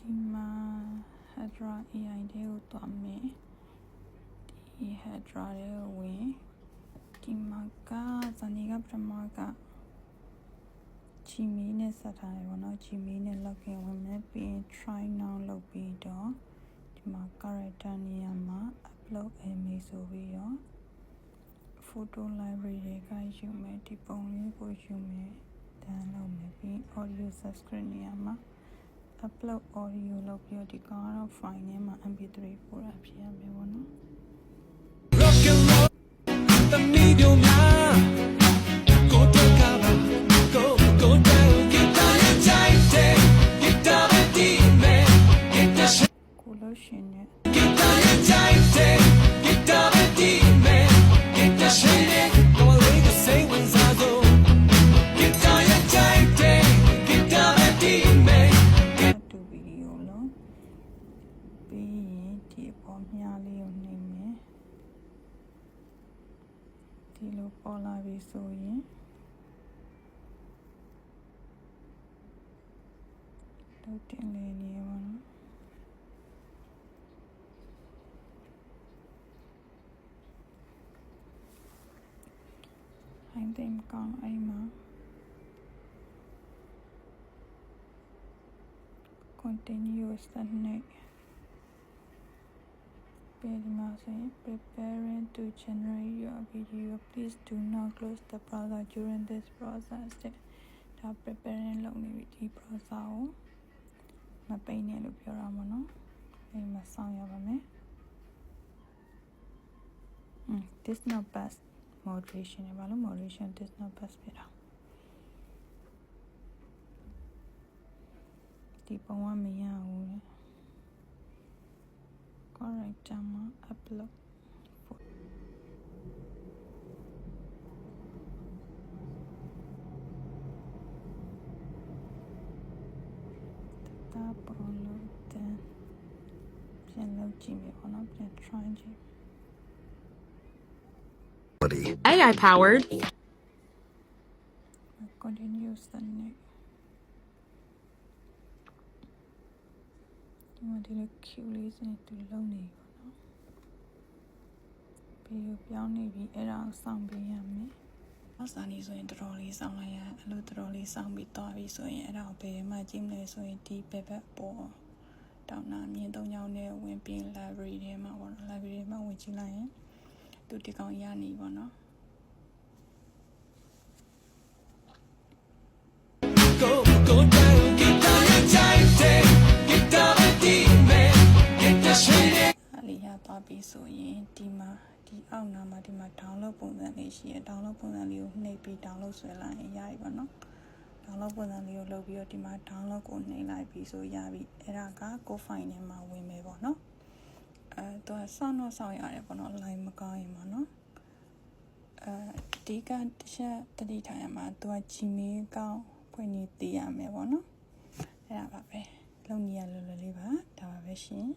ဒီမှာ Hedra AI တွေကိုသွားမယ်ဒီ Hedra တွေကိုဝင်ဒီမှာကဇာနေကပထမက Gmail နဲ့ဆက်ထားတယ်ပေါ့နော် Gmail နဲ့ login ဝင်မယ်ပြီးရင် try now လုပ်ပြီးတော့ဒီမှာ character နေရာမှာ upload image ဆိုပြီးတော့ photo library တွေကယူမယ်ဒီပုံလေးကိုယူမယ်ဒါလုပ်မယ်ပြီး audio subscribe နေရာမှာ upload audio လုပ်ပြီးတော့ဒီကောင်ကတော့ file ထဲမှာ mp3 ပို့တာဖြစ်ရမယ်ပေါ့နော်ကိုလို့ရှင်နဲ့ဒီလိုပေါ်လာပြီဆိုရင်တော့တင်လေနေပါတော့ဟိုင်းတင်ကောင်အိမ်မှာ continuous နဲ့preparing to generate your video please do not close the browser during this process ဒါ preparing လုပ်နေပြီဒီ browser ကိုမပိတ်နဲ့လို့ပြောတာပေါ့နော်အိမ်မှာစောင့်ရပါမယ်this not pass moderation ဘာလို့ moderation this not pass ပြတာဒီပုံကမရဘူးလေ character မှာ uploadတာပုံလို့တဲ့ပြန်လုပ်ကြည့်မယ်ပေါ့နော်ပြန် try ကြည့် AI powered continuous နဲ့ဒီလို cue လေးစနဲ့တူလုံးနေပေါ့နော်ပြီးတော့ပြောင်းနေပြီအဲ့ဒါကိုစောင့်ပေးရမယ်နောက်စာနေဆိုရင်တော်တော်လေးစောင့်လိုက်ရအဲ့လိုတော်တော်လေးစောင့်ပြီးသွားပြီဆိုရင်အဲ့ဒါကိုဘယ်မှာကြည့်မလဲဆိုရင်ဒီဘက်ပေါ်တောင်းတာမြင်သုံးကြောင်းနဲ့ဝင်ပြီး library ထဲမှာပေါ့နော် library ထဲမှာဝင်ကြည့်လိုက်ရင်သူဒီကောင်ရနေပေါ့နော်သွားပြီဆိုရင်ဒီမှာဒီအောက်နားမှာဒီမှာ download ပုံစံလေးရှိရ download ပုံစံလေးကိုနှိပ်ပြီး download ဆွဲလိုက်ရင်ရပြီပေါ့နော် download ပုံစံလေးကိုလုပ်ပြီးတော့ဒီမှာ download ကိုနှိပ်လိုက်ပြီးဆိုရပြီအဲ့ဒါကကို file ထဲမှာဝင်မယ်ပေါ့နော်သူကစောင့်တော့စောင့်ရတယ်ပေါ့နော် line မကောင်းရင်ပေါ့နော်ဒီကတစ်ချက်တတိထားရမှာသူက Gmail ကောင်းဖွင့်နေတည်ရမယ်ပေါ့နော်အဲ့ဒါပါပဲလုံနေရလွယ်လွယ်လေးပါဒါပါပဲရှင်